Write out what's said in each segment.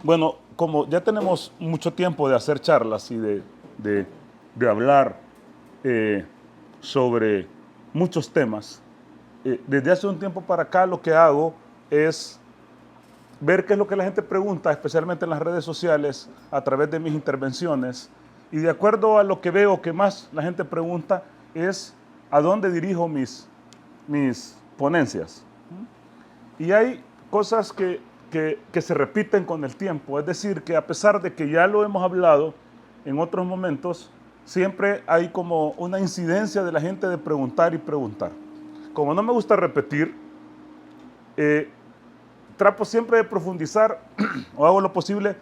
Bueno, como ya tenemos mucho tiempo de hacer charlas y de hablar sobre muchos temas, desde hace un tiempo para acá lo que hago es ver qué es lo que la gente pregunta, especialmente en las redes sociales, a través de mis intervenciones. Y de acuerdo a lo que veo que más la gente pregunta es a dónde dirijo mis ponencias. Y hay cosas que se repiten con el tiempo, es decir, que a pesar de que ya lo hemos hablado en otros momentos, siempre hay como una incidencia de la gente de preguntar y preguntar. Como no me gusta repetir, trato siempre de profundizar, o hago lo posible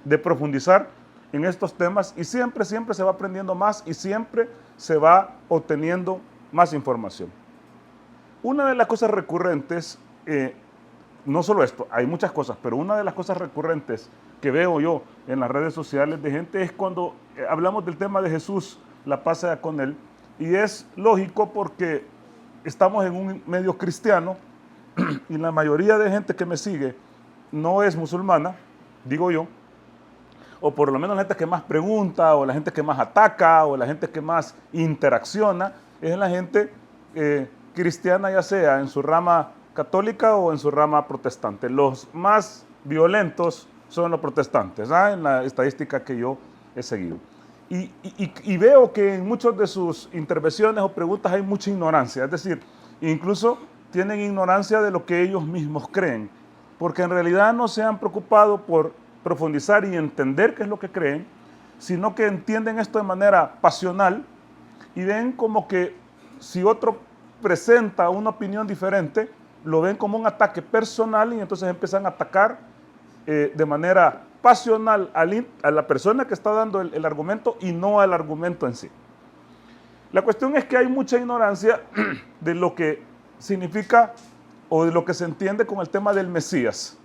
de profundizar en estos temas y siempre se va aprendiendo más y siempre se va obteniendo más información. Una de las cosas recurrentes, no solo esto, hay muchas cosas, pero una de las cosas recurrentes que veo yo en las redes sociales de gente es cuando hablamos del tema de Jesús, la paz sea con él, y es lógico porque estamos en un medio cristiano y la mayoría de gente que me sigue no es musulmana, digo yo, o por lo menos la gente que más pregunta, o la gente que más ataca, o la gente que más interacciona, es la gente cristiana, ya sea en su rama católica o en su rama protestante. Los más violentos son los protestantes, ¿ah? En la estadística que yo he seguido. Y veo que en muchas de sus intervenciones o preguntas hay mucha ignorancia, es decir, incluso tienen ignorancia de lo que ellos mismos creen, porque en realidad no se han preocupado por profundizar y entender qué es lo que creen, sino que entienden esto de manera pasional y ven como que si otro presenta una opinión diferente, lo ven como un ataque personal y entonces empiezan a atacar de manera pasional a la persona que está dando el argumento y no al argumento en sí. La cuestión es que hay mucha ignorancia de lo que significa o de lo que se entiende con el tema del Mesías.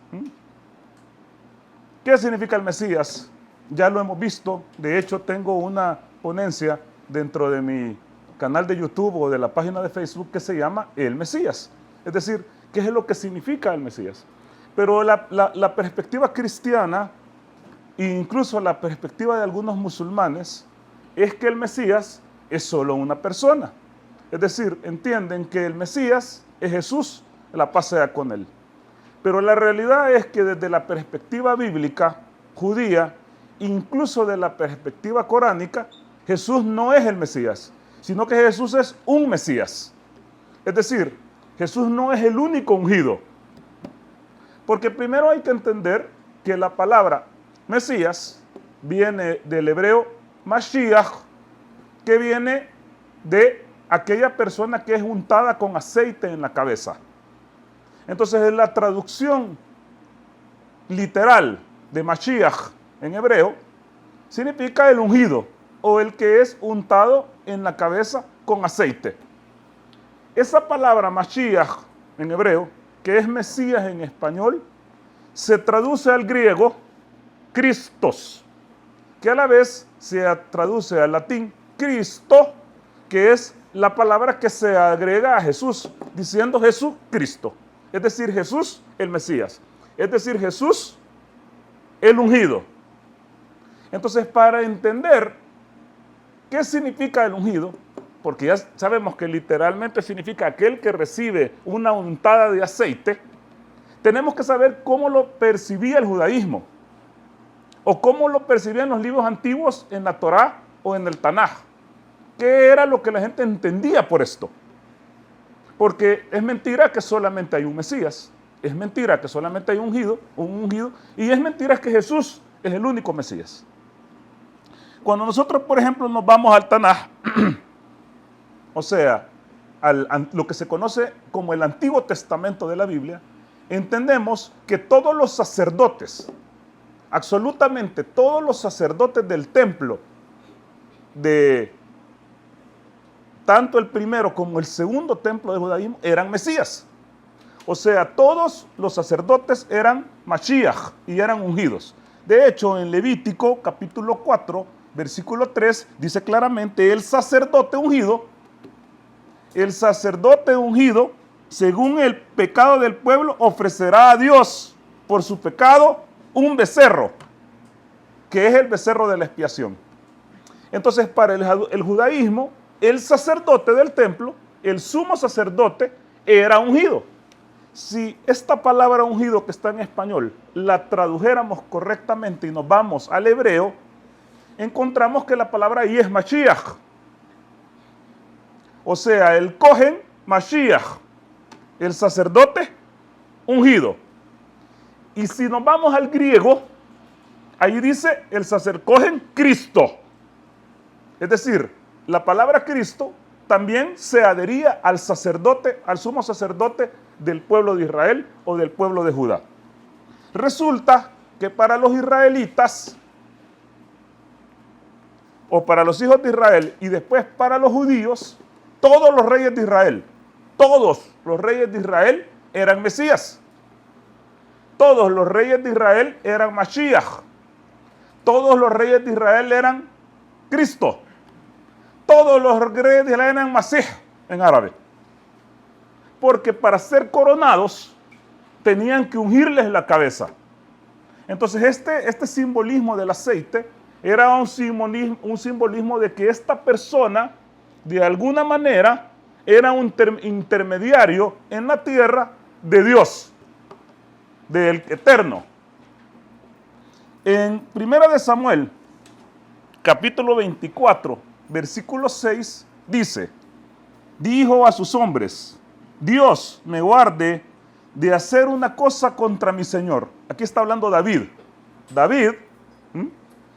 ¿Qué significa el Mesías? Ya lo hemos visto, de hecho tengo una ponencia dentro de mi canal de YouTube o de la página de Facebook que se llama El Mesías. Es decir, ¿qué es lo que significa el Mesías? Pero la perspectiva cristiana, e incluso la perspectiva de algunos musulmanes, es que el Mesías es solo una persona. Es decir, entienden que el Mesías es Jesús, la paz sea con él. Pero la realidad es que desde la perspectiva bíblica judía, incluso de la perspectiva coránica, Jesús no es el Mesías, sino que Jesús es un Mesías. Es decir, Jesús no es el único ungido. Porque primero hay que entender que la palabra Mesías viene del hebreo Mashiach, que viene de aquella persona que es untada con aceite en la cabeza. Entonces, en la traducción literal de Mashiach en hebreo, significa el ungido o el que es untado en la cabeza con aceite. Esa palabra Mashiach en hebreo, que es Mesías en español, se traduce al griego Christos, que a la vez se traduce al latín Cristo, que es la palabra que se agrega a Jesús, diciendo Jesús Cristo. Es decir, Jesús el Mesías. Es decir, Jesús el ungido. Entonces, para entender qué significa el ungido, porque ya sabemos que literalmente significa aquel que recibe una untada de aceite, tenemos que saber cómo lo percibía el judaísmo, o cómo lo percibían los libros antiguos en la Torá o en el Tanaj. ¿Qué era lo que la gente entendía por esto? Porque es mentira que solamente hay un Mesías, es mentira que solamente hay un ungido, y es mentira que Jesús es el único Mesías. Cuando nosotros, por ejemplo, nos vamos al Tanaj, o sea, lo que se conoce como el Antiguo Testamento de la Biblia, entendemos que todos los sacerdotes, absolutamente todos los sacerdotes del templo, de tanto el primero como el segundo templo del judaísmo, eran Mesías. O sea, todos los sacerdotes eran Mashiach y eran ungidos. De hecho, en Levítico capítulo 4, versículo 3, dice claramente, el sacerdote ungido, según el pecado del pueblo, ofrecerá a Dios por su pecado un becerro, que es el becerro de la expiación. Entonces, para el judaísmo, el sacerdote del templo, el sumo sacerdote, era ungido. Si esta palabra ungido que está en español la tradujéramos correctamente y nos vamos al hebreo, encontramos que la palabra ahí es Mashiach. O sea, el Cohen Mashiach, el sacerdote ungido. Y si nos vamos al griego, ahí dice el sacerdote Cristo. Es decir, la palabra Cristo también se adhería al sacerdote, al sumo sacerdote del pueblo de Israel o del pueblo de Judá. Resulta que para los israelitas, o para los hijos de Israel, y después para los judíos, todos los reyes de Israel eran Mesías. Todos los reyes de Israel eran Mashiach. Todos los reyes de Israel eran Cristo. Todos los reyes de Israel eran Masih en árabe. Porque para ser coronados tenían que ungirles la cabeza. Entonces este simbolismo del aceite era un simbolismo de que esta persona de alguna manera era un intermediario en la tierra de Dios, del Eterno. En 1 de Samuel, capítulo 24, versículo 6, dice: dijo a sus hombres, Dios me guarde de hacer una cosa contra mi Señor. Aquí está hablando David. David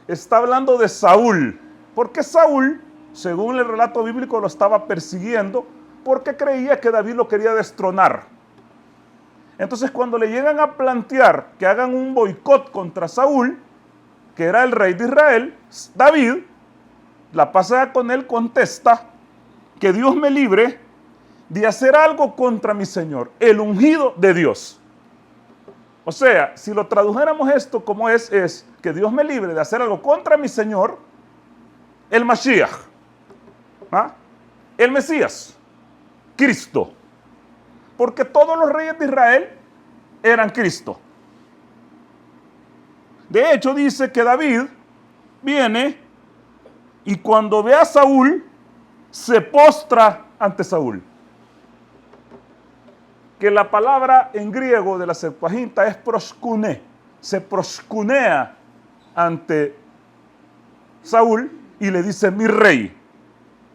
está hablando de Saúl, porque Saúl, según el relato bíblico, lo estaba persiguiendo porque creía que David lo quería destronar. Entonces, cuando le llegan a plantear que hagan un boicot contra Saúl, que era el rey de Israel, David, la pasada con él, contesta: que Dios me libre de hacer algo contra mi Señor, el ungido de Dios. O sea, si lo tradujéramos esto como es que Dios me libre de hacer algo contra mi Señor, el Mashiach, el Mesías, Cristo. Porque todos los reyes de Israel eran Cristo. De hecho, dice que David viene y cuando ve a Saúl, se postra ante Saúl. Que la palabra en griego de la Septuaginta es proskuné. Se proskunea ante Saúl y le dice: mi rey,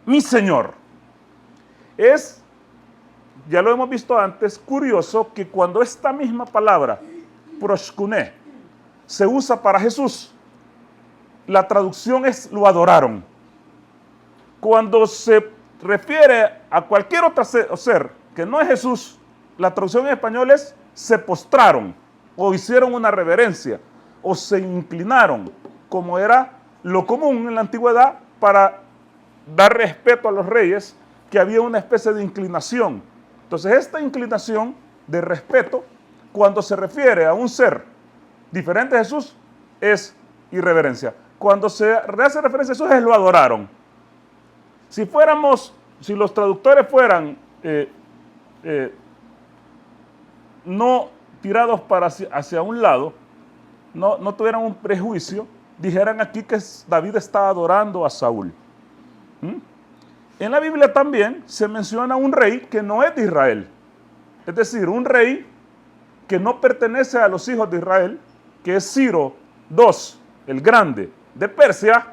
mi señor. Es, ya lo hemos visto antes, curioso que cuando esta misma palabra, proskuné, se usa para Jesús, la traducción es lo adoraron. Cuando se refiere a cualquier otro ser que no es Jesús, la traducción en español es se postraron, o hicieron una reverencia, o se inclinaron, como era lo común en la antigüedad para dar respeto a los reyes, que había una especie de inclinación. Entonces, esta inclinación de respeto, cuando se refiere a un ser diferente a Jesús, es irreverencia. Cuando se hace referencia a Jesús, es lo adoraron. Si los traductores fueran no tirados hacia un lado, no tuvieran un prejuicio, dijeran aquí que David está adorando a Saúl. En la Biblia también se menciona un rey que no es de Israel. Es decir, un rey que no pertenece a los hijos de Israel, que es Ciro II, el Grande, de Persia.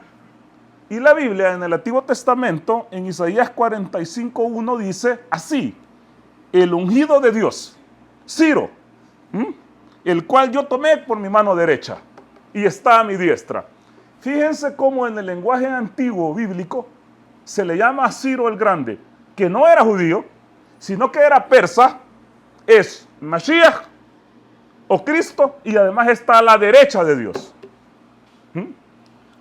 Y la Biblia en el Antiguo Testamento, en Isaías 45:1, dice así: el ungido de Dios, Ciro, el cual yo tomé por mi mano derecha y está a mi diestra. Fíjense cómo en el lenguaje antiguo bíblico se le llama a Ciro el Grande, que no era judío, sino que era persa, es Mashiach o Cristo, y además está a la derecha de Dios.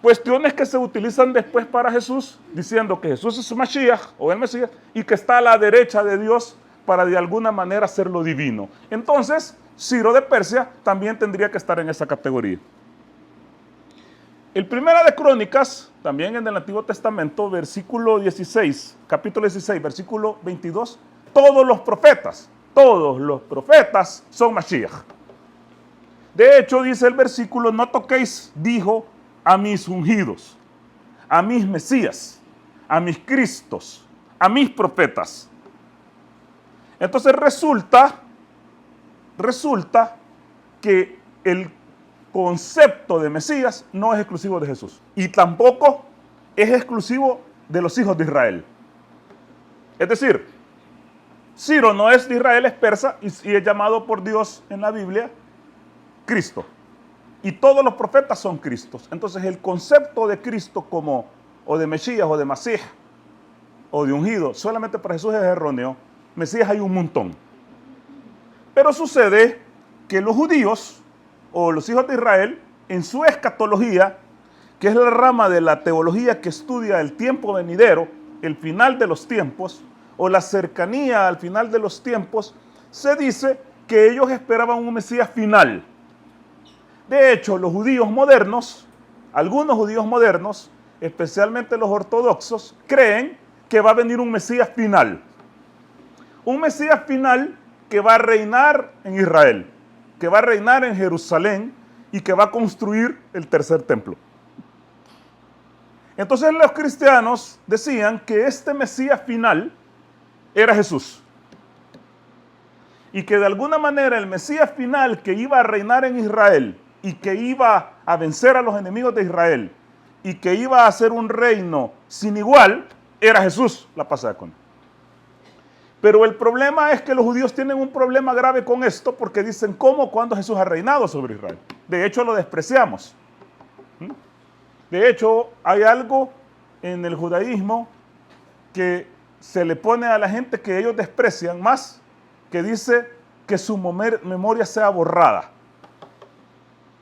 Cuestiones que se utilizan después para Jesús, diciendo que Jesús es Mashiach o el Mesías y que está a la derecha de Dios para de alguna manera hacerlo divino. Entonces, Ciro de Persia también tendría que estar en esa categoría. El Primera de Crónicas, también en el Antiguo Testamento, versículo 16, capítulo 16, versículo 22, todos los profetas son Mashiach. De hecho, dice el versículo, no toquéis, dijo, a mis ungidos, a mis Mesías, a mis Cristos, a mis profetas. Entonces resulta que el concepto de Mesías no es exclusivo de Jesús y tampoco es exclusivo de los hijos de Israel. Es decir, Ciro no es de Israel, es persa y es llamado por Dios en la Biblia Cristo. Y todos los profetas son Cristos. Entonces el concepto de Cristo como, o de Mesías, o de Masías, o de ungido, solamente para Jesús es erróneo. Mesías hay un montón. Pero sucede que los judíos, o los hijos de Israel, en su escatología, que es la rama de la teología que estudia el tiempo venidero, el final de los tiempos, o la cercanía al final de los tiempos, se dice que ellos esperaban un Mesías final. De hecho, los judíos modernos, algunos judíos modernos, especialmente los ortodoxos, creen que va a venir un Mesías final. Un Mesías final que va a reinar en Israel, que va a reinar en Jerusalén y que va a construir el tercer templo. Entonces los cristianos decían que este Mesías final era Jesús. Y que de alguna manera el Mesías final que iba a reinar en Israel y que iba a vencer a los enemigos de Israel y que iba a hacer un reino sin igual, era Jesús, la paz sea con él. Pero el problema es que los judíos tienen un problema grave con esto porque dicen, ¿cómo? ¿Cuándo Jesús ha reinado sobre Israel? De hecho, lo despreciamos. De hecho, hay algo en el judaísmo que se le pone a la gente que ellos desprecian más, que dice que su memoria sea borrada.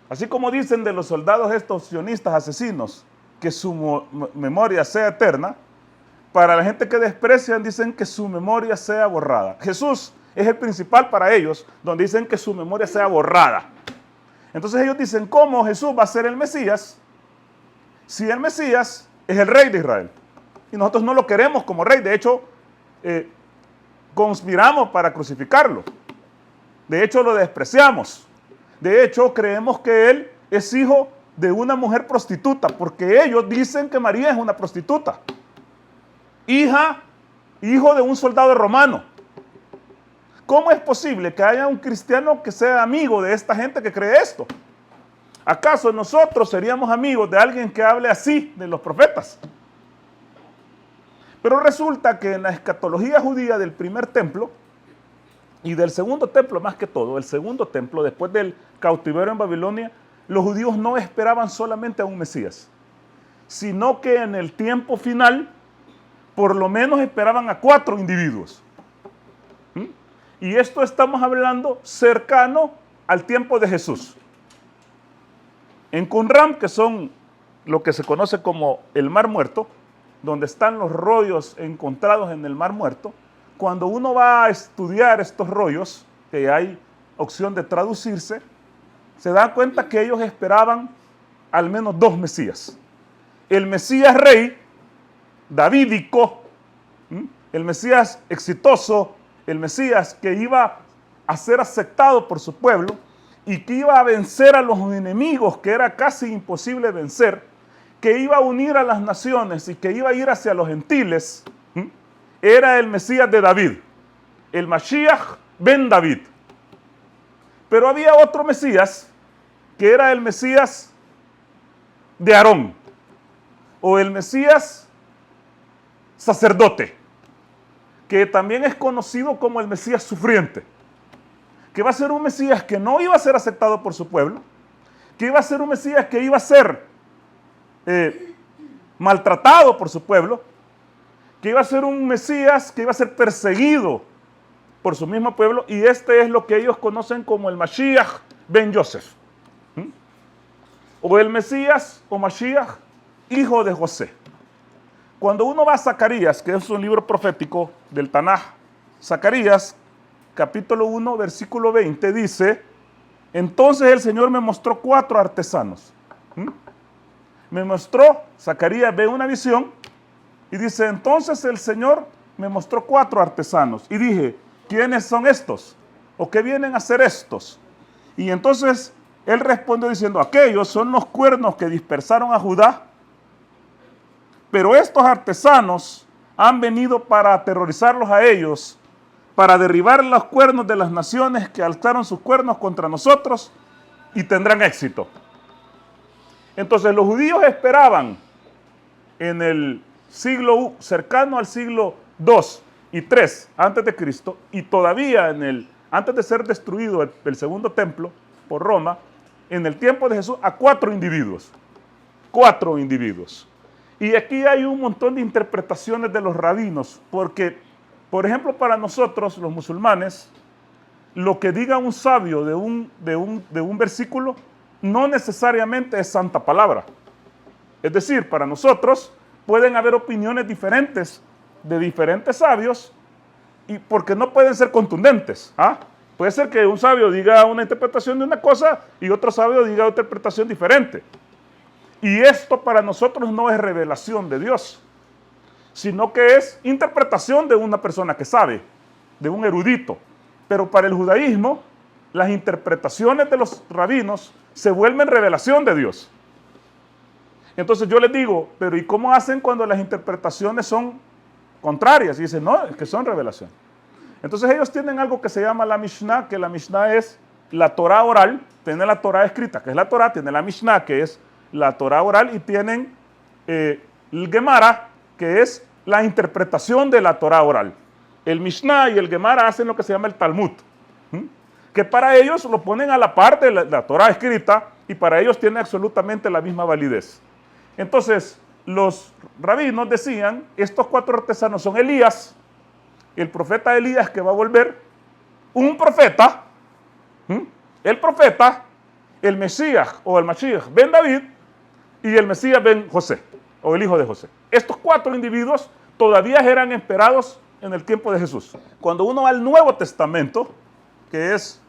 Así como dicen de los soldados estos sionistas asesinos, que su memoria sea eterna, para la gente que desprecian dicen que su memoria sea borrada. Jesús es el principal para ellos, donde dicen que su memoria sea borrada. Entonces ellos dicen, ¿cómo Jesús va a ser el Mesías si el Mesías es el rey de Israel? Y nosotros no lo queremos como rey. De hecho, conspiramos para crucificarlo. De hecho, lo despreciamos. De hecho, creemos que él es hijo de una mujer prostituta, porque ellos dicen que María es una prostituta. Hijo de un soldado romano. ¿Cómo es posible que haya un cristiano que sea amigo de esta gente que cree esto? ¿Acaso nosotros seríamos amigos de alguien que hable así de los profetas? Pero resulta que en la escatología judía del primer templo y del segundo templo, más que todo, el segundo templo, después del cautiverio en Babilonia, los judíos no esperaban solamente a un Mesías, sino que en el tiempo final, por lo menos esperaban a 4 individuos. Y esto estamos hablando cercano al tiempo de Jesús. En Qumran, que son lo que se conoce como el Mar Muerto, donde están los rollos encontrados en el Mar Muerto, cuando uno va a estudiar estos rollos, que hay opción de traducirse, se da cuenta que ellos esperaban al menos 2 Mesías. El Mesías rey, davídico, el Mesías exitoso, el Mesías que iba a ser aceptado por su pueblo y que iba a vencer a los enemigos que era casi imposible vencer, que iba a unir a las naciones y que iba a ir hacia los gentiles, era el Mesías de David, el Mashiach ben David. Pero había otro Mesías que era el Mesías de Aarón, o el Mesías sacerdote, que también es conocido como el Mesías sufriente, que va a ser un Mesías que no iba a ser aceptado por su pueblo, que iba a ser un Mesías que iba a ser maltratado por su pueblo, que iba a ser un Mesías que iba a ser perseguido por su mismo pueblo, y este es lo que ellos conocen como el Mashiach ben Yosef, o el Mesías o Mashiach, hijo de José. Cuando uno va a Zacarías, que es un libro profético del Tanaj, Zacarías, capítulo 1, versículo 20, dice, entonces el Señor me mostró 4 artesanos. Me mostró, Zacarías ve una visión, y dice, entonces el Señor me mostró 4 artesanos. Y dije, ¿quiénes son estos? ¿O qué vienen a hacer estos? Y entonces Él respondió diciendo, aquellos son los cuernos que dispersaron a Judá, pero estos artesanos han venido para aterrorizarlos a ellos, para derribar los cuernos de las naciones que alzaron sus cuernos contra nosotros y tendrán éxito. Entonces los judíos esperaban en el siglo cercano al siglo II y III antes de Cristo, y todavía antes de ser destruido el segundo templo por Roma, en el tiempo de Jesús, a 4 individuos. 4 individuos. Y aquí hay un montón de interpretaciones de los rabinos, porque, por ejemplo, para nosotros, los musulmanes, lo que diga un sabio de un versículo no necesariamente es santa palabra. Es decir, para nosotros pueden haber opiniones diferentes de diferentes sabios, y porque no pueden ser contundentes. Puede ser que un sabio diga una interpretación de una cosa y otro sabio diga otra interpretación diferente. Y esto para nosotros no es revelación de Dios, sino que es interpretación de una persona que sabe, de un erudito. Pero para el judaísmo, las interpretaciones de los rabinos se vuelven revelación de Dios. Entonces yo les digo, pero ¿y cómo hacen cuando las interpretaciones son contrarias? Y dicen, no, es que son revelación. Entonces ellos tienen algo que se llama la Mishnah, que la Mishnah es la Torah oral, tiene la Torah escrita, que es la Torah, tiene la Mishnah, que es la Torah oral, y tienen el Gemara, que es la interpretación de la Torah oral. El Mishnah y el Gemara hacen lo que se llama el Talmud, que para ellos lo ponen a la par de la Torah escrita, y para ellos tiene absolutamente la misma validez. Entonces, los rabinos decían, estos 4 artesanos son Elías, el profeta Elías que va a volver, un profeta, el profeta, el Mesías o el Mashiach ben David y el Mesías ben José, o el hijo de José. Estos 4 individuos todavía eran esperados en el tiempo de Jesús. Cuando uno va al Nuevo Testamento, que es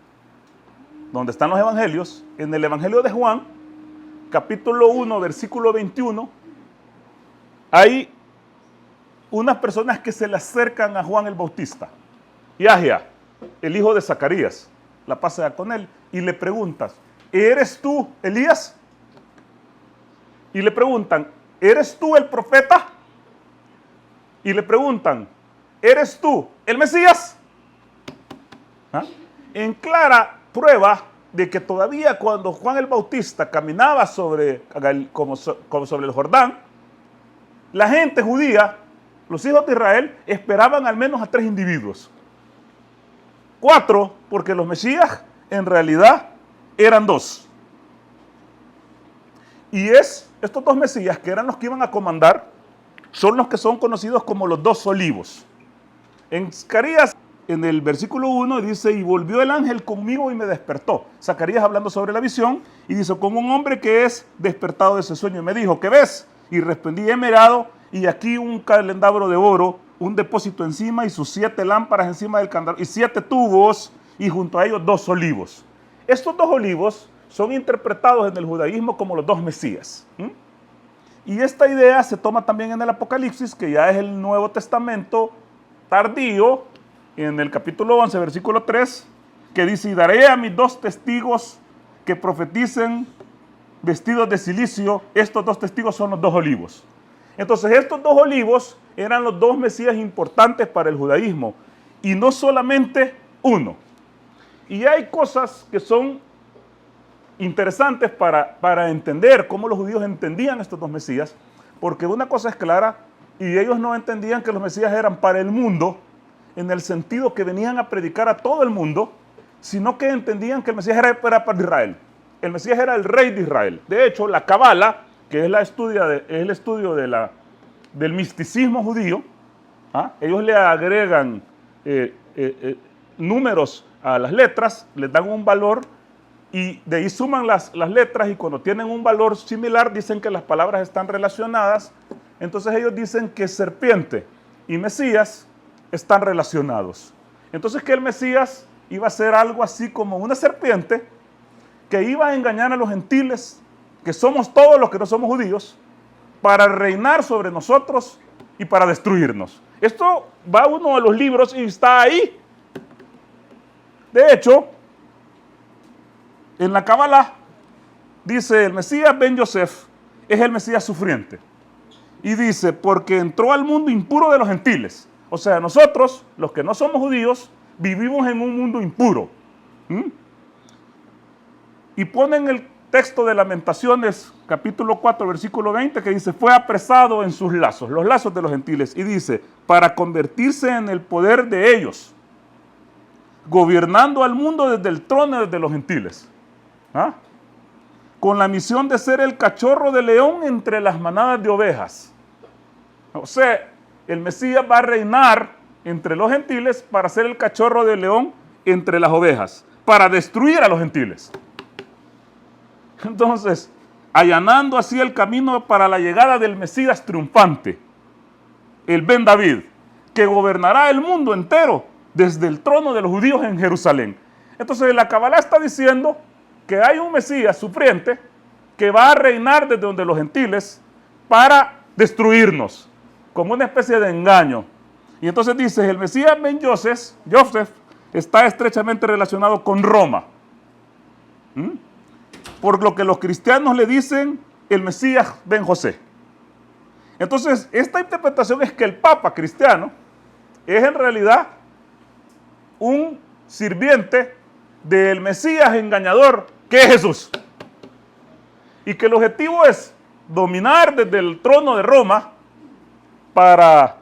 donde están los evangelios, en el Evangelio de Juan, capítulo 1, versículo 21, hay unas personas que se le acercan a Juan el Bautista, Yahia, el hijo de Zacarías, la paz sea con él, y le preguntas, ¿eres tú Elías? Y le preguntan, ¿eres tú el profeta? Y le preguntan, ¿eres tú el Mesías? En clara prueba de que todavía cuando Juan el Bautista caminaba como sobre el Jordán, la gente judía, los hijos de Israel, esperaban al menos a 3 individuos. 4, porque los Mesías en realidad eran 2. Y estos 2 Mesías, que eran los que iban a comandar, son los que son conocidos como los 2 olivos. En Zacarías, en el versículo 1, dice, y volvió el ángel conmigo y me despertó. Zacarías hablando sobre la visión, y dice, como un hombre que es despertado de ese sueño, y me dijo, ¿qué ves? Y respondí, he mirado, y aquí un candelabro de oro, un depósito encima, y sus 7 lámparas encima del candelabro, y 7 tubos, y junto a ellos 2 olivos. Estos 2 olivos son interpretados en el judaísmo como los 2 Mesías. Y esta idea se toma también en el Apocalipsis, que ya es el Nuevo Testamento tardío, en el capítulo 11, versículo 3, que dice, y daré a mis 2 testigos que profeticen vestidos de silicio. Estos 2 testigos son los 2 olivos. Entonces estos 2 olivos eran los 2 Mesías importantes para el judaísmo, y no solamente uno. Y hay cosas que son interesantes para entender cómo los judíos entendían estos 2 Mesías, porque una cosa es clara, y ellos no entendían que los Mesías eran para el mundo, en el sentido que venían a predicar a todo el mundo, sino que entendían que el Mesías era para Israel. El Mesías era el rey de Israel. De hecho, la Cabala, que es el estudio del misticismo judío, ellos le agregan números a las letras, les dan un valor, y de ahí suman las letras, y cuando tienen un valor similar, dicen que las palabras están relacionadas. Entonces ellos dicen que serpiente y Mesías están relacionados. Entonces que el Mesías iba a ser algo así como una serpiente que iba a engañar a los gentiles, que somos todos los que no somos judíos, para reinar sobre nosotros y para destruirnos. Esto va a uno de los libros y está ahí. De hecho, en la Kabbalah dice, el Mesías Ben Yosef es el Mesías sufriente. Y dice, porque entró al mundo impuro de los gentiles. O sea, nosotros, los que no somos judíos, vivimos en un mundo impuro. Y ponen el texto de Lamentaciones, capítulo 4, versículo 20, que dice, fue apresado en sus lazos, los lazos de los gentiles. Y dice, para convertirse en el poder de ellos, gobernando al mundo desde el trono de los gentiles. Con la misión de ser el cachorro de león entre las manadas de ovejas. O sea, el Mesías va a reinar entre los gentiles para ser el cachorro de león entre las ovejas, para destruir a los gentiles. Entonces, allanando así el camino para la llegada del Mesías triunfante, el Ben David, que gobernará el mundo entero desde el trono de los judíos en Jerusalén. Entonces, la Cabalá está diciendo que hay un Mesías sufriente que va a reinar desde donde los gentiles para destruirnos, como una especie de engaño. Y entonces dice, el Mesías Ben Yosef está estrechamente relacionado con Roma. Por lo que los cristianos le dicen el Mesías Ben José. Entonces, esta interpretación es que el Papa cristiano es en realidad un sirviente del Mesías engañador que es Jesús. Y que el objetivo es dominar desde el trono de Roma para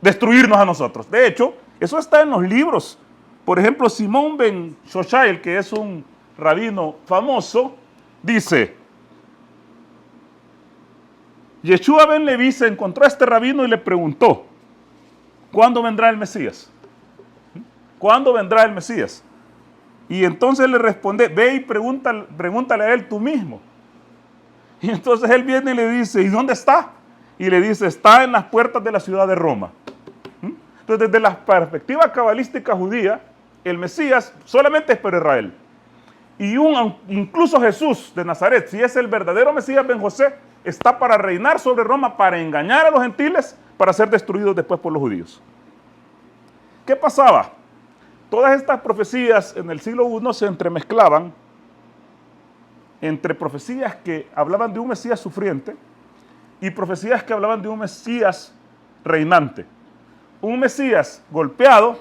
destruirnos a nosotros. De hecho, eso está en los libros. Por ejemplo, Simón Ben Shoshael, que es un rabino famoso, dice, Yeshua Ben Leví se encontró a este rabino y le preguntó, ¿cuándo vendrá el Mesías? ¿Cuándo vendrá el Mesías? Y entonces le responde, ve y pregúntale a él tú mismo. Y entonces él viene y le dice, ¿y dónde está? Y le dice, está en las puertas de la ciudad de Roma. Entonces, desde la perspectiva cabalística judía, el Mesías solamente es para Israel. Y incluso Jesús de Nazaret, si es el verdadero Mesías Ben José, está para reinar sobre Roma, para engañar a los gentiles, para ser destruidos después por los judíos. ¿Qué pasaba? Todas estas profecías en el siglo I se entremezclaban entre profecías que hablaban de un Mesías sufriente y profecías que hablaban de un Mesías reinante. Un Mesías golpeado,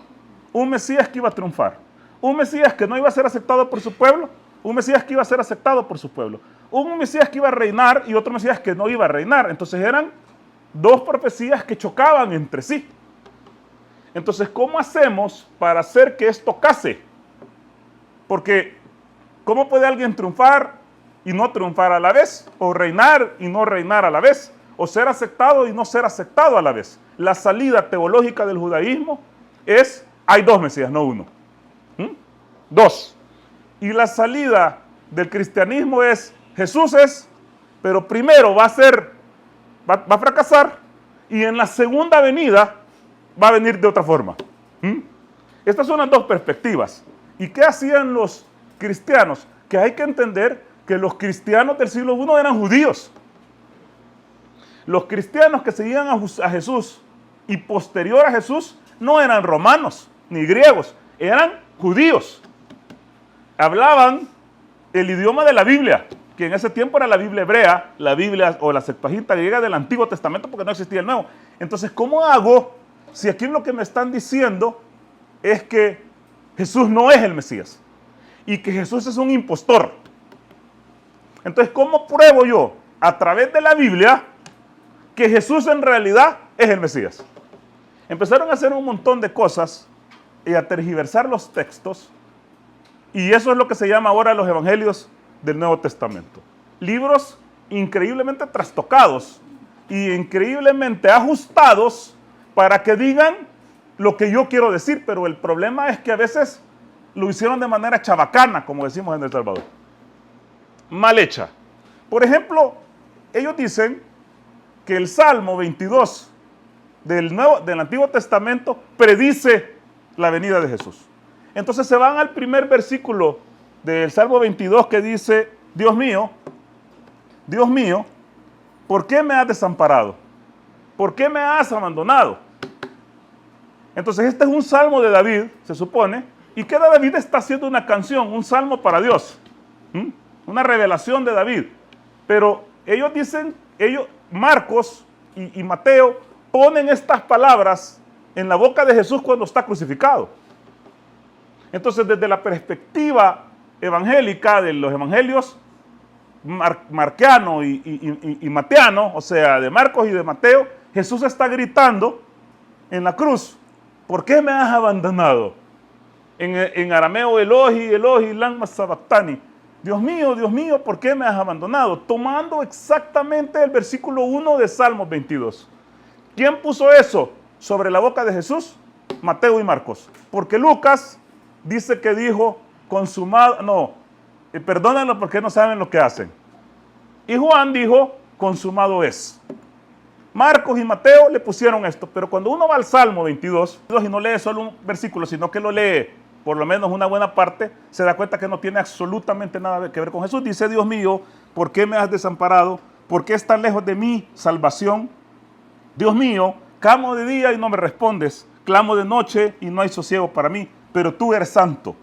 un Mesías que iba a triunfar. Un Mesías que no iba a ser aceptado por su pueblo, un Mesías que iba a ser aceptado por su pueblo. Un Mesías que iba a reinar y otro Mesías que no iba a reinar. Entonces eran dos profecías que chocaban entre sí. Entonces, ¿cómo hacemos para hacer que esto case? Porque, ¿cómo puede alguien triunfar y no triunfar a la vez? O reinar y no reinar a la vez. O ser aceptado y no ser aceptado a la vez. La salida teológica del judaísmo es, hay dos Mesías, no uno. Dos. Y la salida del cristianismo es, Jesús es, pero primero va a fracasar y en la segunda venida va a venir de otra forma. Estas son las dos perspectivas. ¿Y qué hacían los cristianos? Que hay que entender que los cristianos del siglo I eran judíos. Los cristianos que seguían a Jesús y posterior a Jesús no eran romanos ni griegos, eran judíos. Hablaban el idioma de la Biblia, que en ese tiempo era la Biblia hebrea, la Biblia o la Septuaginta griega del Antiguo Testamento, porque no existía el Nuevo. Entonces, ¿cómo hago si aquí lo que me están diciendo es que Jesús no es el Mesías y que Jesús es un impostor? Entonces, ¿cómo pruebo yo a través de la Biblia que Jesús en realidad es el Mesías? Empezaron a hacer un montón de cosas y a tergiversar los textos, y eso es lo que se llama ahora los evangelios del Nuevo Testamento. Libros increíblemente trastocados y increíblemente ajustados para que digan lo que yo quiero decir, pero el problema es que a veces lo hicieron de manera chabacana, como decimos en El Salvador. Mal hecha. Por ejemplo, ellos dicen que el Salmo 22 del Antiguo Testamento predice la venida de Jesús. Entonces se van al primer versículo del Salmo 22 que dice, Dios mío, ¿por qué me has desamparado? ¿Por qué me has abandonado? Entonces este es un salmo de David, se supone, y que David está haciendo una canción, un salmo para Dios. una revelación de David. Pero ellos dicen, Marcos y Mateo ponen estas palabras en la boca de Jesús cuando está crucificado. Entonces, desde la perspectiva evangélica de los evangelios marquiano y mateano, o sea, de Marcos y de Mateo, Jesús está gritando en la cruz: ¿por qué me has abandonado? En arameo, Elohi, Elohi, lama sabactani. Dios mío, ¿por qué me has abandonado? Tomando exactamente el versículo 1 de Salmos 22. ¿Quién puso eso sobre la boca de Jesús? Mateo y Marcos. Porque Lucas dice que dijo consumado, perdónenlo porque no saben lo que hacen. Y Juan dijo consumado es. Marcos y Mateo le pusieron esto, pero cuando uno va al Salmo 22 y no lee solo un versículo, sino que lo lee por lo menos una buena parte, se da cuenta que no tiene absolutamente nada que ver con Jesús. Dice: Dios mío, ¿por qué me has desamparado? ¿Por qué estás lejos de mí, salvación? Dios mío, clamo de día y no me respondes, clamo de noche y no hay sosiego para mí, pero tú eres santo.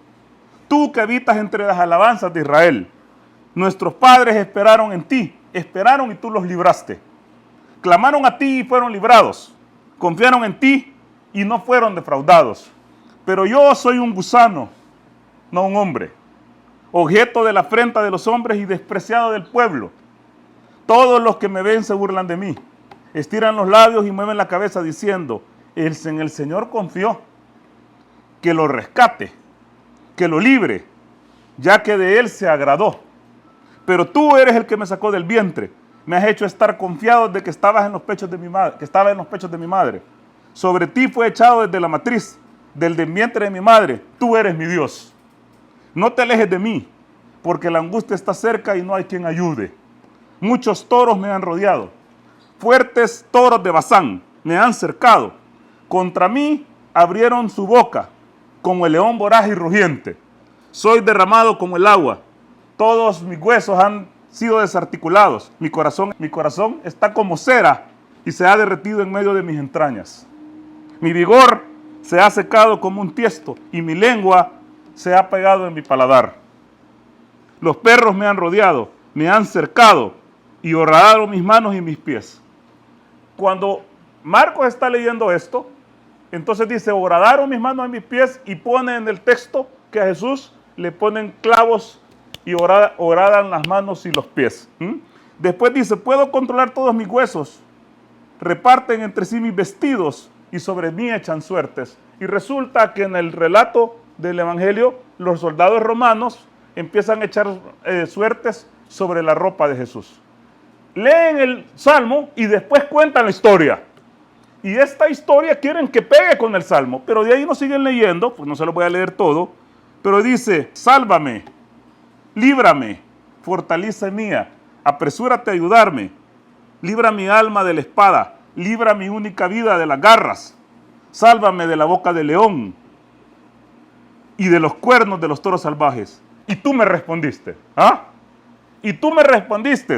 Tú que habitas entre las alabanzas de Israel. Nuestros padres esperaron en ti, esperaron y tú los libraste. Clamaron a ti y fueron librados. Confiaron en ti y no fueron defraudados. Pero yo soy un gusano, no un hombre, objeto de la afrenta de los hombres y despreciado del pueblo. Todos los que me ven se burlan de mí. Estiran los labios y mueven la cabeza diciendo: en el Señor confió. Que lo rescate, que lo libre, ya que de él se agradó. Pero tú eres el que me sacó del vientre. Me has hecho estar confiado de que estabas en los pechos de mi madre, que estaba en los pechos de mi madre. Sobre ti fue echado desde la matriz, del vientre de mi madre. Tú eres mi Dios. No te alejes de mí, porque la angustia está cerca y no hay quien ayude. Muchos toros me han rodeado. Fuertes toros de Basán me han cercado. Contra mí abrieron su boca, como el león voraz y rugiente. Soy derramado como el agua. Todos mis huesos han sido desarticulados. Mi corazón está como cera y se ha derretido en medio de mis entrañas. Mi vigor se ha secado como un tiesto y mi lengua se ha pegado en mi paladar. Los perros me han rodeado, me han cercado y horadaron mis manos y mis pies. Cuando Marcos está leyendo esto, entonces dice: horadaron mis manos y mis pies, y pone en el texto que a Jesús le ponen clavos y horadan las manos y los pies. Después dice: puedo controlar todos mis huesos, reparten entre sí mis vestidos y sobre mí echan suertes. Y resulta que en el relato del Evangelio, los soldados romanos empiezan a echar suertes sobre la ropa de Jesús. Leen el Salmo y después cuentan la historia. Y esta historia quieren que pegue con el Salmo, pero de ahí no siguen leyendo, pues no se lo voy a leer todo, pero dice: sálvame, líbrame, fortaleza mía, apresúrate a ayudarme, libra mi alma de la espada, libra mi única vida de las garras, sálvame de la boca del león y de los cuernos de los toros salvajes. Y tú me respondiste, y tú me respondiste: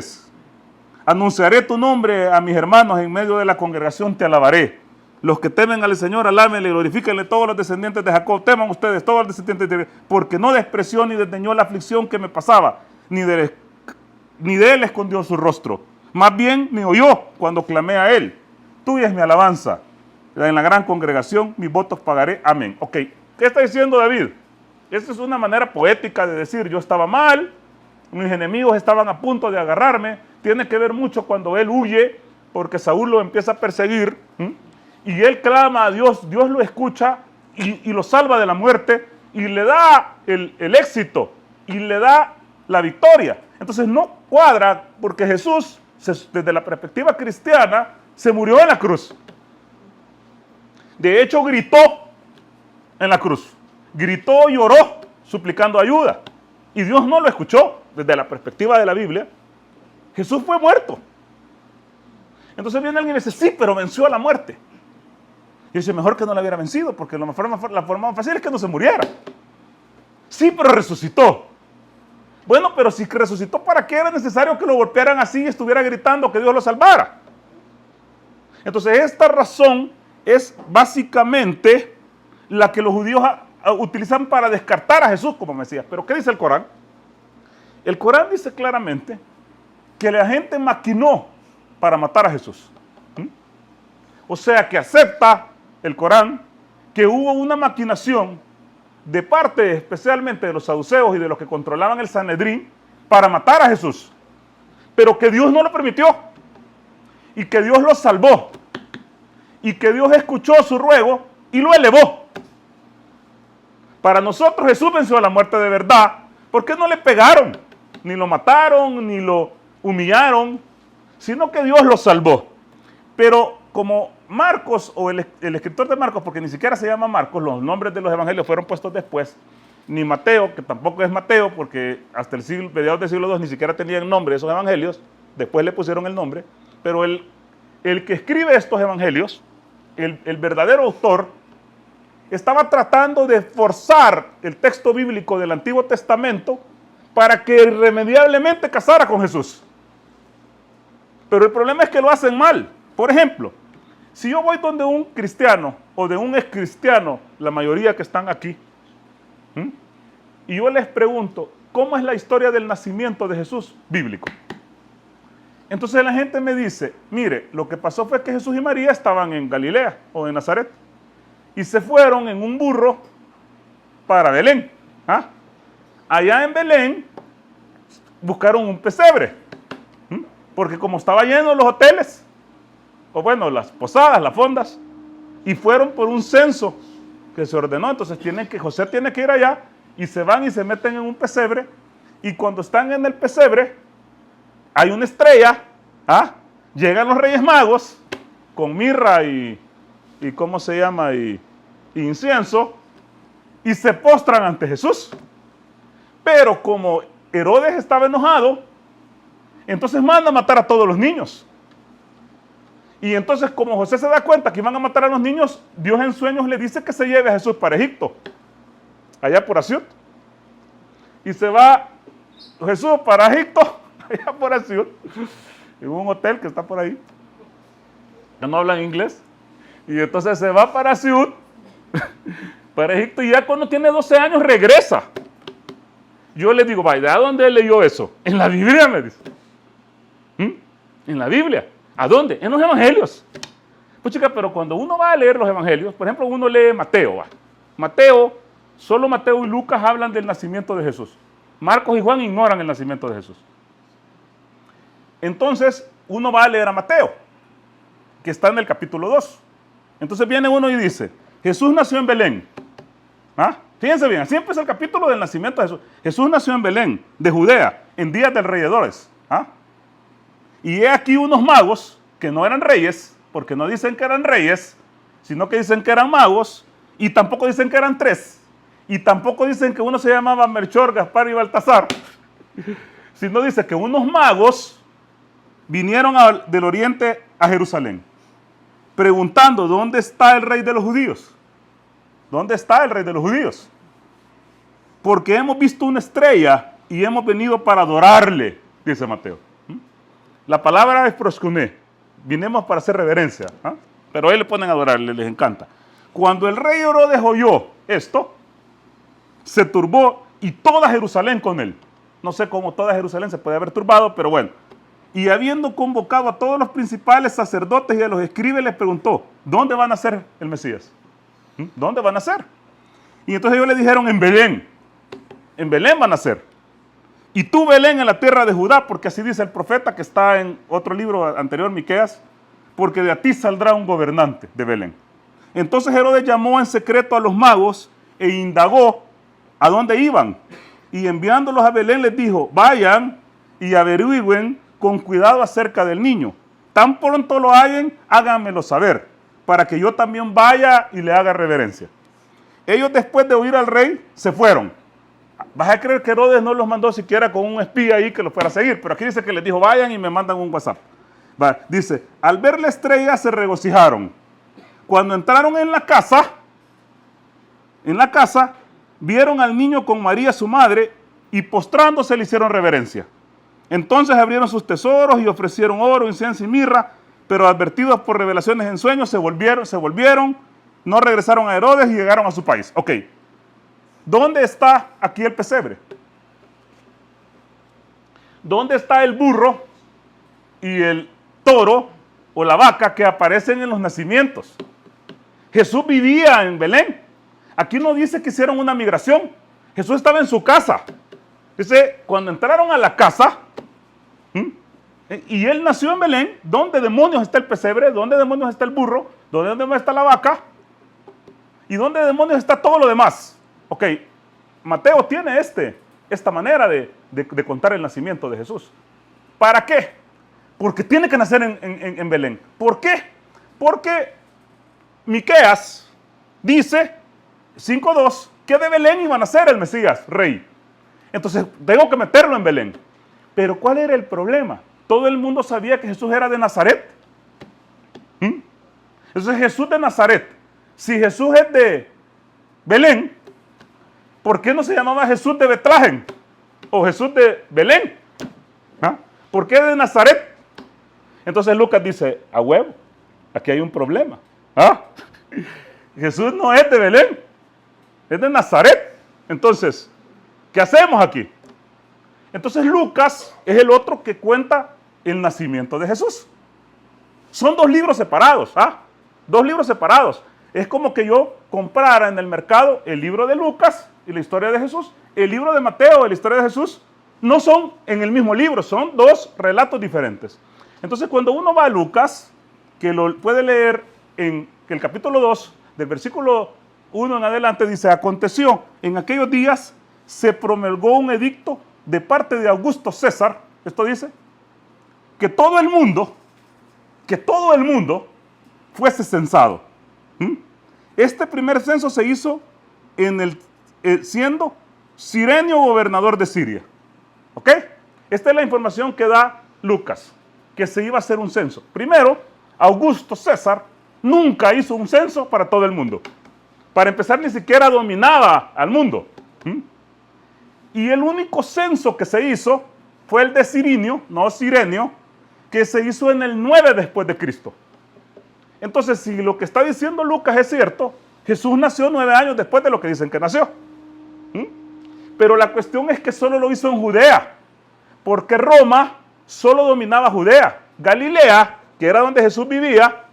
anunciaré tu nombre a mis hermanos, en medio de la congregación te alabaré. Los que temen al Señor, alámenle, glorifíquenle todos los descendientes de Jacob. Teman ustedes todos los descendientes de Jacob, porque no despreció ni desdeñó la aflicción que me pasaba, ni de él escondió su rostro. Más bien me oyó cuando clamé a él. Tuya es mi alabanza. En la gran congregación mis votos pagaré. Amén. Ok, ¿qué está diciendo David? Esta es una manera poética de decir: yo estaba mal, mis enemigos estaban a punto de agarrarme. Tiene que ver mucho cuando él huye, porque Saúl lo empieza a perseguir, y él clama a Dios, Dios lo escucha y lo salva de la muerte, y le da el éxito, y le da la victoria. Entonces no cuadra, porque Jesús, desde la perspectiva cristiana, se murió en la cruz. De hecho, gritó en la cruz. Gritó y oró, suplicando ayuda. Y Dios no lo escuchó. Desde la perspectiva de la Biblia, Jesús fue muerto. Entonces viene alguien y dice: sí, pero venció a la muerte. Y dice: mejor que no la hubiera vencido, porque la forma más fácil es que no se muriera. Sí, pero resucitó. Bueno, pero si resucitó, ¿para qué era necesario que lo golpearan así y estuviera gritando que Dios lo salvara? Entonces esta razón es básicamente la que los judíos utilizan para descartar a Jesús como Mesías. Pero ¿qué dice el Corán? El Corán dice claramente que la gente maquinó para matar a Jesús. O sea que acepta el Corán que hubo una maquinación de parte especialmente de los saduceos y de los que controlaban el Sanedrín para matar a Jesús. Pero que Dios no lo permitió y que Dios lo salvó y que Dios escuchó su ruego y lo elevó. Para nosotros Jesús venció a la muerte de verdad porque no le pegaron, ni lo mataron, ni lo humillaron, sino que Dios lo salvó. Pero como Marcos, o el escritor de Marcos, porque ni siquiera se llama Marcos, los nombres de los evangelios fueron puestos después, ni Mateo, que tampoco es Mateo, porque hasta mediados del siglo II ni siquiera tenían nombre esos evangelios, después le pusieron el nombre, pero el que escribe estos evangelios, el verdadero autor, estaba tratando de forzar el texto bíblico del Antiguo Testamento para que irremediablemente casara con Jesús. Pero el problema es que lo hacen mal. Por ejemplo, si yo voy donde un cristiano o de un excristiano, la mayoría que están aquí, y yo les pregunto, ¿cómo es la historia del nacimiento de Jesús bíblico? Entonces la gente me dice, mire, lo que pasó fue que Jesús y María estaban en Galilea o en Nazaret y se fueron en un burro para Belén. Allá en Belén buscaron un pesebre, porque como estaba lleno los hoteles, o bueno, las posadas, las fondas, y fueron por un censo que se ordenó, entonces José tiene que ir allá, y se van y se meten en un pesebre, y cuando están en el pesebre, hay una estrella, llegan los Reyes Magos, con mirra y ¿cómo se llama? Y incienso, y se postran ante Jesús. Pero como Herodes estaba enojado, entonces manda a matar a todos los niños. Y entonces, como José se da cuenta que iban a matar a los niños, Dios en sueños le dice que se lleve a Jesús para Egipto, allá por Asiut. Y se va Jesús para Egipto, allá por Asiut, en un hotel que está por ahí, que no hablan inglés. Y entonces se va para Asiut, para Egipto, y ya cuando tiene 12 años regresa. Yo le digo, vaya, ¿a dónde leyó eso? En la Biblia, me dice. En la Biblia. ¿A dónde? En los evangelios. Pues chica, pero cuando uno va a leer los evangelios, por ejemplo, uno lee Mateo. Solo Mateo y Lucas hablan del nacimiento de Jesús. Marcos y Juan ignoran el nacimiento de Jesús. Entonces, uno va a leer a Mateo, que está en el capítulo 2. Entonces viene uno y dice, Jesús nació en Belén. Fíjense bien, así empieza el capítulo del nacimiento de Jesús. Jesús nació en Belén, de Judea, en días del rey Herodes. Y he aquí unos magos, que no eran reyes, porque no dicen que eran reyes, sino que dicen que eran magos, y tampoco dicen que eran tres, y tampoco dicen que uno se llamaba Melchor, Gaspar y Baltasar, sino dice que unos magos vinieron del oriente a Jerusalén, preguntando, ¿dónde está el rey de los judíos? ¿Dónde está el rey de los judíos? Porque hemos visto una estrella y hemos venido para adorarle, dice Mateo. La palabra es proskuné, vinimos para hacer reverencia, pero ahí le ponen a adorarle, les encanta. Cuando el rey Herodes oyó esto, se turbó y toda Jerusalén con él. No sé cómo toda Jerusalén se puede haber turbado, pero bueno. Y habiendo convocado a todos los principales sacerdotes y a los escribas, les preguntó, ¿dónde van a nacer el Mesías? ¿Dónde van a nacer? Y entonces ellos le dijeron, en Belén van a nacer. Y tú, Belén, en la tierra de Judá, porque así dice el profeta que está en otro libro anterior, Miqueas, porque de a ti saldrá un gobernante de Belén. Entonces Herodes llamó en secreto a los magos e indagó a dónde iban. Y enviándolos a Belén les dijo, vayan y averigüen con cuidado acerca del niño. Tan pronto lo hallen, háganmelo saber, para que yo también vaya y le haga reverencia. Ellos, después de oír al rey, se fueron. Vas a creer que Herodes no los mandó siquiera con un espía ahí que los fuera a seguir, pero aquí dice que les dijo, vayan y me mandan un WhatsApp. Dice, al ver la estrella se regocijaron. Cuando entraron en la casa, vieron al niño con María su madre y postrándose le hicieron reverencia. Entonces abrieron sus tesoros y ofrecieron oro, incienso y mirra, pero advertidos por revelaciones en sueños se volvieron, no regresaron a Herodes y llegaron a su país. Ok. ¿Dónde está aquí el pesebre? ¿dónde está el burro y el toro o la vaca que aparecen en los nacimientos? Jesús vivía en Belén. Aquí no dice que hicieron una migración. Jesús estaba en su casa. Dice, cuando entraron a la casa, y él nació en Belén, ¿dónde demonios está el pesebre? ¿Dónde demonios está el burro? ¿Dónde demonios está la vaca? ¿Y dónde demonios está todo lo demás? Ok, Mateo tiene esta manera de contar el nacimiento de Jesús. ¿Para qué? Porque tiene que nacer en Belén. ¿Por qué? Porque Miqueas dice, 5:2, que de Belén iba a nacer el Mesías, rey. Entonces, tengo que meterlo en Belén. Pero ¿cuál era el problema? Todo el mundo sabía que Jesús era de Nazaret. Entonces, Jesús de Nazaret. Si Jesús es de Belén, ¿por qué no se llamaba Jesús de Betlehem? O Jesús de Belén. ¿Ah? ¿Por qué de Nazaret? Entonces Lucas dice, a huevo, aquí hay un problema. ¿Ah? Jesús no es de Belén, es de Nazaret. Entonces, ¿qué hacemos aquí? Entonces Lucas es el otro que cuenta el nacimiento de Jesús. Son dos libros separados, ¿ah? Dos libros separados. Es como que yo comprara en el mercado el libro de Lucas y la historia de Jesús, el libro de Mateo y la historia de Jesús. No son en el mismo libro, son dos relatos diferentes. Entonces, cuando uno va a Lucas, que lo puede leer en el capítulo 2, del versículo 1 en adelante, dice, aconteció, en aquellos días se promulgó un edicto de parte de Augusto César, esto dice, que todo el mundo fuese censado. Este primer censo se hizo siendo Cirenio gobernador de Siria. ¿Ok? Esta es la información que da Lucas, que se iba a hacer un censo. Primero, Augusto César nunca hizo un censo para todo el mundo. Para empezar, ni siquiera dominaba al mundo. Y el único censo que se hizo fue el de Cirenio, no Cirenio, que se hizo en el 9 después de Cristo. Entonces, si lo que está diciendo Lucas es cierto, Jesús nació 9 años después de lo que dicen que nació. Pero la cuestión es que solo lo hizo en Judea, porque Roma solo dominaba Judea. Galilea, que era donde Jesús vivía,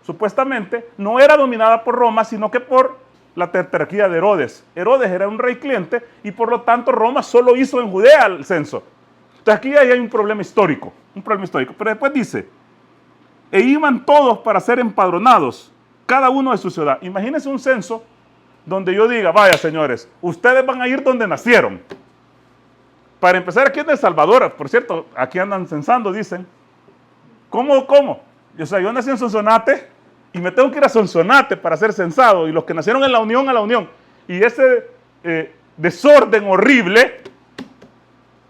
supuestamente, no era dominada por Roma, sino que por la tetrarquía de Herodes. Herodes era un rey cliente y por lo tanto Roma solo hizo en Judea el censo. Entonces aquí hay un problema histórico, Pero después dice, e iban todos para ser empadronados, cada uno de su ciudad. Imagínense un censo donde yo diga, vaya señores, ustedes van a ir donde nacieron. Para empezar, aquí en El Salvador, por cierto, aquí andan censando, dicen. ¿Cómo? O sea, yo nací en Sonsonate y me tengo que ir a Sonsonate para ser censado. Y los que nacieron en la Unión, a la Unión. Y ese desorden horrible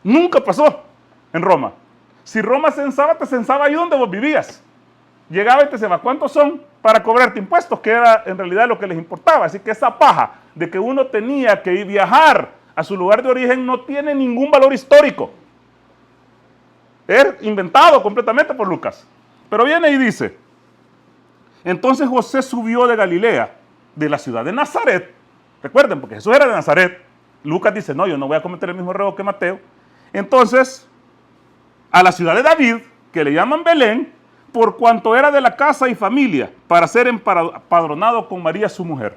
nunca pasó en Roma. Si Roma censaba, te censaba ahí donde vos vivías. Llegaba y te decía, ¿cuántos son para cobrarte impuestos? Que era en realidad lo que les importaba. Así que esa paja de que uno tenía que viajar a su lugar de origen no tiene ningún valor histórico. Es inventado completamente por Lucas. Pero viene y dice, entonces José subió de Galilea, de la ciudad de Nazaret. Recuerden, porque Jesús era de Nazaret. Lucas dice, no, yo no voy a cometer el mismo error que Mateo. Entonces, a la ciudad de David, que le llaman Belén, por cuanto era de la casa y familia, para ser empadronado con María su mujer,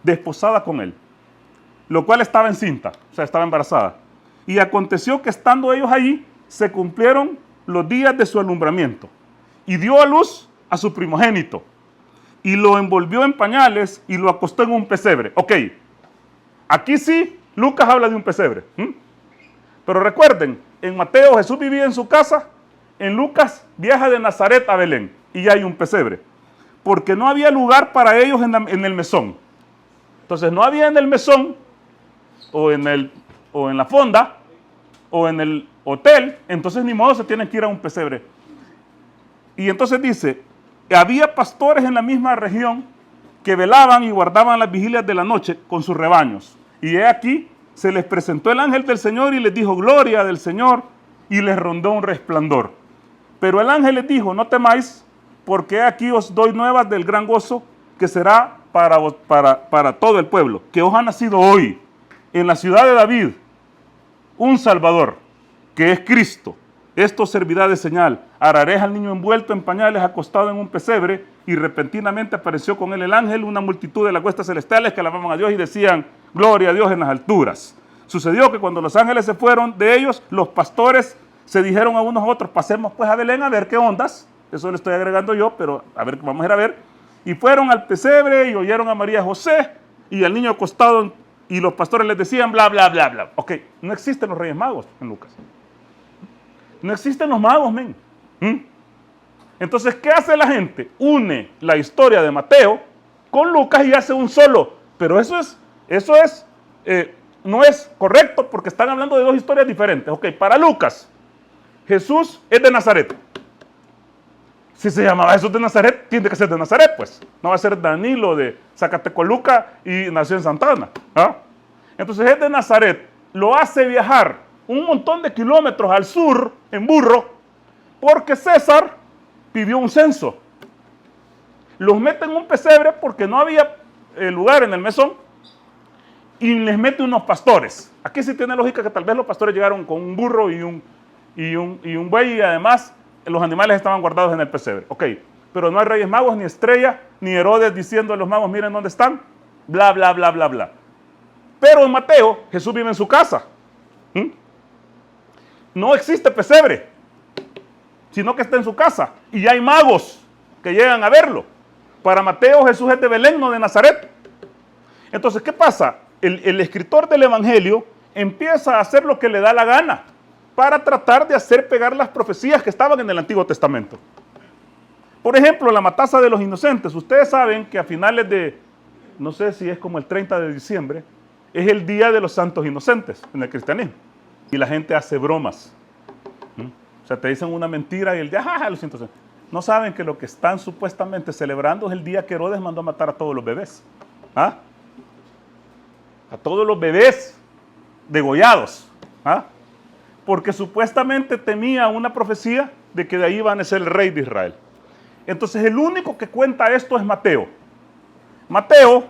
desposada con él, lo cual estaba encinta, o sea, estaba embarazada. Y aconteció que estando ellos allí, se cumplieron los días de su alumbramiento, y dio a luz a su primogénito, y lo envolvió en pañales, y lo acostó en un pesebre. Ok, aquí sí, Lucas habla de un pesebre. Pero recuerden, en Mateo Jesús vivía en su casa, en Lucas viaja de Nazaret a Belén y ya hay un pesebre, porque no había lugar para ellos en el mesón. Entonces no había en el mesón o en la fonda o en el hotel, entonces ni modo se tienen que ir a un pesebre. Y entonces dice, había pastores en la misma región que velaban y guardaban las vigilias de la noche con sus rebaños. Y he aquí, se les presentó el ángel del Señor y les dijo, gloria del Señor, y les rondó un resplandor. Pero el ángel les dijo, no temáis, porque aquí os doy nuevas del gran gozo que será para todo el pueblo, que os ha nacido hoy en la ciudad de David un Salvador, que es Cristo. Esto servirá de señal. Araréis al niño envuelto en pañales, acostado en un pesebre, y repentinamente apareció con él el ángel, una multitud de las huestes celestiales que alababan a Dios y decían, gloria a Dios en las alturas. Sucedió que cuando los ángeles se fueron de ellos, los pastores se dijeron a unos a otros, pasemos pues a Belén a ver qué ondas. Eso le estoy agregando yo, pero a ver, vamos a ir a ver. Y fueron al pesebre y oyeron a María y José y al niño acostado, y los pastores les decían bla, bla, bla, bla. Ok, no existen los reyes magos en Lucas. No existen los magos, men. Entonces, ¿qué hace la gente? Une la historia de Mateo con Lucas y hace un solo. Pero no es correcto porque están hablando de dos historias diferentes. Ok, para Lucas, Jesús es de Nazaret. Si se llamaba Jesús de Nazaret, tiene que ser de Nazaret, pues. No va a ser Danilo de Zacatecoluca y nació en Santana. ¿Ah? Entonces es de Nazaret. Lo hace viajar un montón de kilómetros al sur en burro porque César pidió un censo. Los mete en un pesebre porque no había lugar en el mesón y les mete unos pastores. Aquí sí tiene lógica que tal vez los pastores llegaron con un burro y un buey y además los animales estaban guardados en el pesebre. Ok, pero no hay reyes magos, ni estrella, ni Herodes diciendo a los magos, miren dónde están, bla, bla, bla, bla, bla. Pero en Mateo, Jesús vive en su casa. No existe pesebre, sino que está en su casa. Y hay magos que llegan a verlo. Para Mateo, Jesús es de Belén, no de Nazaret. Entonces, ¿qué pasa? El escritor del Evangelio empieza a hacer lo que le da la gana para tratar de hacer pegar las profecías que estaban en el Antiguo Testamento. Por ejemplo, la matanza de los inocentes. Ustedes saben que a finales de, no sé si es como el 30 de diciembre, es el Día de los Santos Inocentes en el cristianismo. Y la gente hace bromas. O sea, te dicen una mentira y el día, jaja, los inocentes. No saben que lo que están supuestamente celebrando es el día que Herodes mandó a matar a todos los bebés. ¿Ah? A todos los bebés degollados. ¿Ah? Porque supuestamente temía una profecía de que de ahí iba a nacer el rey de Israel. Entonces el único que cuenta esto es Mateo. Mateo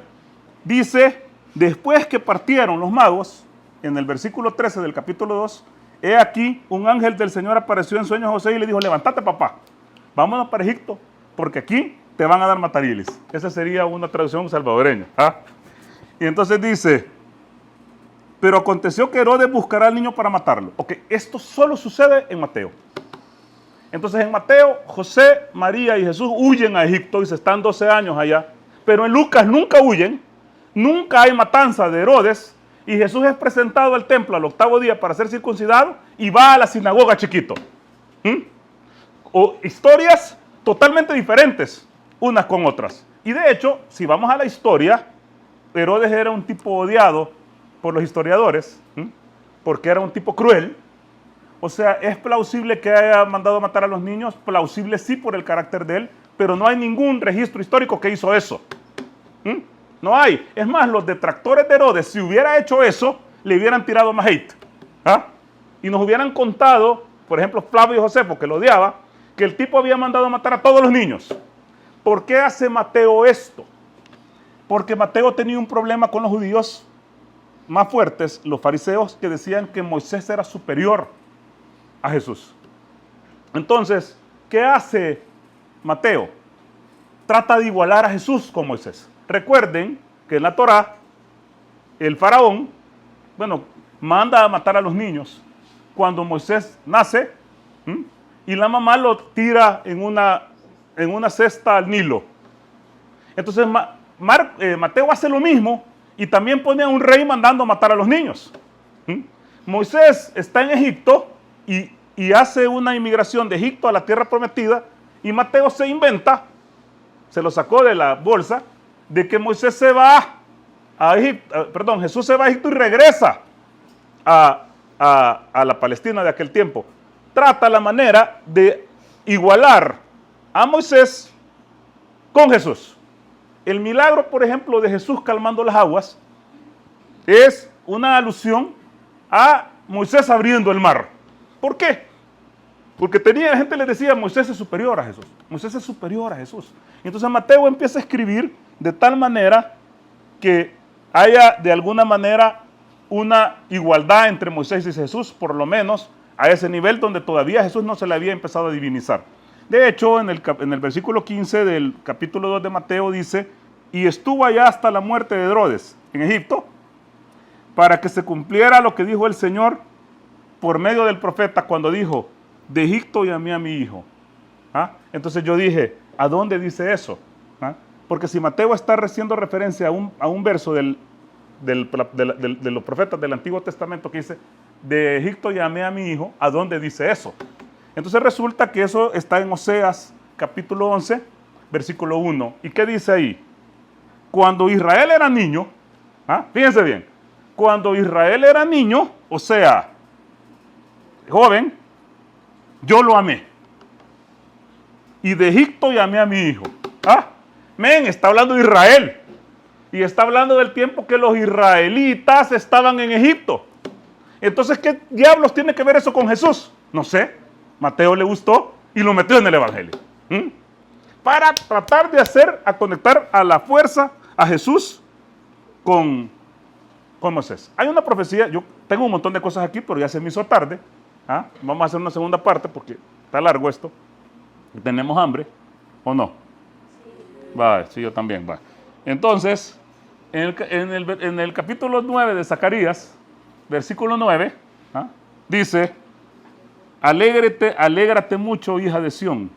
dice, después que partieron los magos, en el versículo 13 del capítulo 2, he aquí, un ángel del Señor apareció en sueño a José y le dijo, levántate papá, vámonos para Egipto, porque aquí te van a dar matariles. Esa sería una traducción salvadoreña. ¿Ah? Y entonces dice, pero aconteció que Herodes buscará al niño para matarlo. Ok, esto solo sucede en Mateo. Entonces en Mateo, José, María y Jesús huyen a Egipto y se están 12 años allá. Pero en Lucas nunca huyen, nunca hay matanza de Herodes y Jesús es presentado al templo al 8º día para ser circuncidado y va a la sinagoga chiquito. O historias totalmente diferentes unas con otras. Y de hecho, si vamos a la historia, Herodes era un tipo odiado por los historiadores, porque era un tipo cruel. O sea, ¿es plausible que haya mandado a matar a los niños? Plausible sí por el carácter de él, pero no hay ningún registro histórico que hizo eso. No hay. Es más, los detractores de Herodes, si hubiera hecho eso, le hubieran tirado más hate. ¿Ah? Y nos hubieran contado, por ejemplo, Flavio Josefo, que lo odiaba, que el tipo había mandado a matar a todos los niños. ¿Por qué hace Mateo esto? Porque Mateo tenía un problema con los judíos más fuertes, los fariseos, que decían que Moisés era superior a Jesús. Entonces, ¿qué hace Mateo? Trata de igualar a Jesús con Moisés. Recuerden que en la Torá, el faraón, manda a matar a los niños cuando Moisés nace, y la mamá lo tira en una cesta al Nilo. Entonces, Mateo hace lo mismo y también pone a un rey mandando a matar a los niños. Moisés está en Egipto y hace una inmigración de Egipto a la tierra prometida y Mateo se inventa, se lo sacó de la bolsa, de que Moisés se va a Egipto, Jesús se va a Egipto y regresa a la Palestina de aquel tiempo. Trata la manera de igualar a Moisés con Jesús. El milagro, por ejemplo, de Jesús calmando las aguas es una alusión a Moisés abriendo el mar. ¿Por qué? Porque la gente le decía, Moisés es superior a Jesús. Moisés es superior a Jesús. Entonces Mateo empieza a escribir de tal manera que haya de alguna manera una igualdad entre Moisés y Jesús, por lo menos a ese nivel donde todavía Jesús no se le había empezado a divinizar. De hecho, en el versículo 15 del capítulo 2 de Mateo dice, y estuvo allá hasta la muerte de Herodes en Egipto, para que se cumpliera lo que dijo el Señor por medio del profeta cuando dijo, de Egipto llamé a mi hijo. ¿Ah? Entonces yo dije, ¿a dónde dice eso? ¿Ah? Porque si Mateo está haciendo referencia a un verso de los profetas del Antiguo Testamento que dice, de Egipto llamé a mi hijo, ¿a dónde dice eso? Entonces resulta que eso está en Oseas capítulo 11, versículo 1. ¿Y qué dice ahí? Cuando Israel era niño, fíjense bien, cuando Israel era niño, o sea, joven, yo lo amé. Y de Egipto llamé a mi hijo. Está hablando de Israel. Y está hablando del tiempo que los israelitas estaban en Egipto. Entonces, ¿qué diablos tiene que ver eso con Jesús? No sé. Mateo le gustó y lo metió en el Evangelio. Para tratar de conectar a la fuerza a Jesús con Moisés. Hay una profecía, yo tengo un montón de cosas aquí, pero ya se me hizo tarde. Vamos a hacer una segunda parte porque está largo esto. ¿Tenemos hambre o no? Sí, yo también. Entonces, en el capítulo 9 de Zacarías, versículo 9, dice, alégrate mucho, hija de Sión,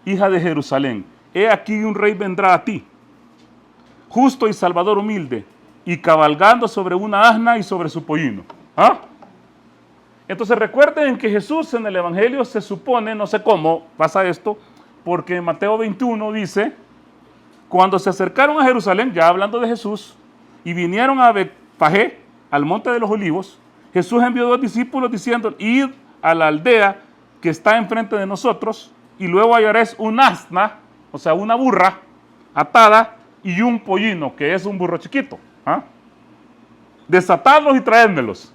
hija de Jerusalén. He aquí un rey vendrá a ti, justo y salvador humilde, y cabalgando sobre una asna y sobre su pollino. Entonces recuerden que Jesús en el Evangelio se supone, no sé cómo pasa esto, porque en Mateo 21 dice, cuando se acercaron a Jerusalén, ya hablando de Jesús, y vinieron a Betfagé, al monte de los olivos, Jesús envió 2 discípulos diciendo, id a la aldea que está enfrente de nosotros, y luego hallaréis un asna, o sea, una burra atada, y un pollino, que es un burro chiquito. Desatadlos y traédmelos.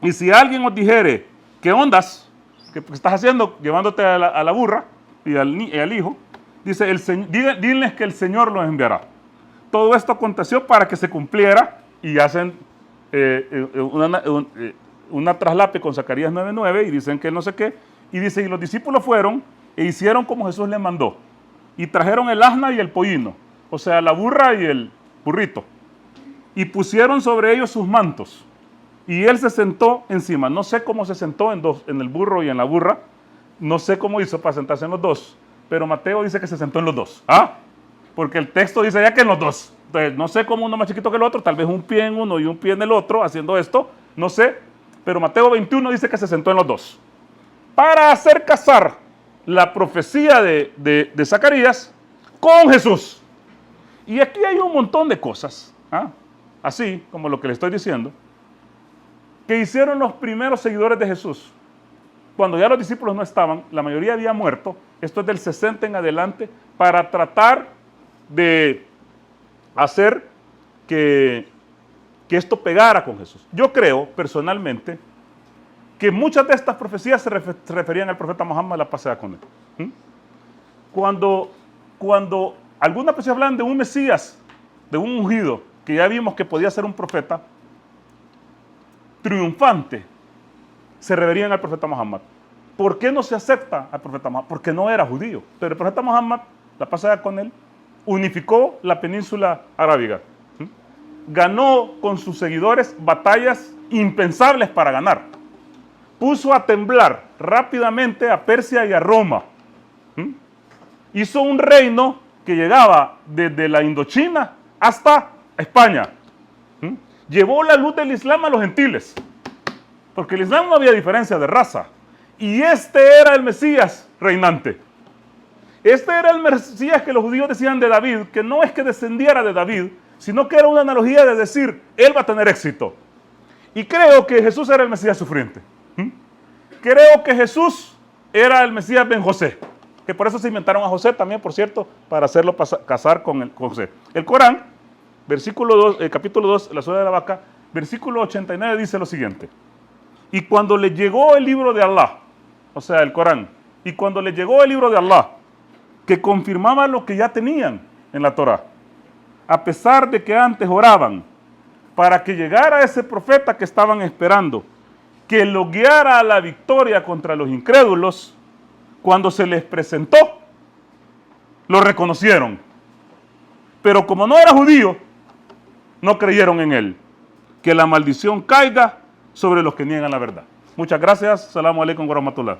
Y si alguien os dijere, ¿qué ondas? ¿Qué estás haciendo? Llevándote a la burra y al hijo. Dice, diles que el Señor los enviará. Todo esto aconteció para que se cumpliera y hacen una traslape con Zacarías 9:9 y dicen que no sé qué. Y dice, y los discípulos fueron e hicieron como Jesús les mandó. Y trajeron el asna y el pollino, o sea, la burra y el burrito. Y pusieron sobre ellos sus mantos. Y él se sentó encima. No sé cómo se sentó en el burro y en la burra. No sé cómo hizo para sentarse en los dos. Pero Mateo dice que se sentó en los dos. Porque el texto dice ya que en los dos. Entonces, no sé cómo uno más chiquito que el otro. Tal vez un pie en uno y un pie en el otro haciendo esto. No sé. Pero Mateo 21 dice que se sentó en los dos. Para hacer casar la profecía de Zacarías con Jesús. Y aquí hay un montón de cosas. Así como lo que le estoy diciendo. Que hicieron los primeros seguidores de Jesús. Cuando ya los discípulos no estaban, la mayoría había muerto, esto es del 60 en adelante, para tratar de hacer que esto pegara con Jesús. Yo creo, personalmente, que muchas de estas profecías se referían al profeta Muhammad, la paz sea con él. Cuando algunas profecías hablan de un Mesías, de un ungido, que ya vimos que podía ser un profeta, triunfante, se referían al profeta Muhammad. ¿Por qué no se acepta al profeta Muhammad? Porque no era judío. Pero el profeta Muhammad, la pasada con él, unificó la península arábiga. Ganó con sus seguidores batallas impensables para ganar. Puso a temblar rápidamente a Persia y a Roma. Hizo un reino que llegaba desde la Indochina hasta España. Llevó la luz del Islam a los gentiles, porque el Islam no había diferencia de raza. Y este era el Mesías reinante. Este era el Mesías que los judíos decían de David, que no es que descendiera de David, sino que era una analogía de decir, él va a tener éxito. Y creo que Jesús era el Mesías sufriente. Creo que Jesús era el Mesías Ben José, que por eso se inventaron a José también, por cierto, para hacerlo casar con José. El Corán, versículo 2, capítulo 2, la sura de la vaca, versículo 89 dice lo siguiente. Y cuando le llegó el libro de Allah, o sea, el Corán, y cuando le llegó el libro de Allah, que confirmaba lo que ya tenían en la Torá, a pesar de que antes oraban para que llegara ese profeta que estaban esperando, que lo guiara a la victoria contra los incrédulos, cuando se les presentó, lo reconocieron. Pero como no era judío, no creyeron en él. Que la maldición caiga sobre los que niegan la verdad. Muchas gracias. Salamu alaikum wa rahmatullah.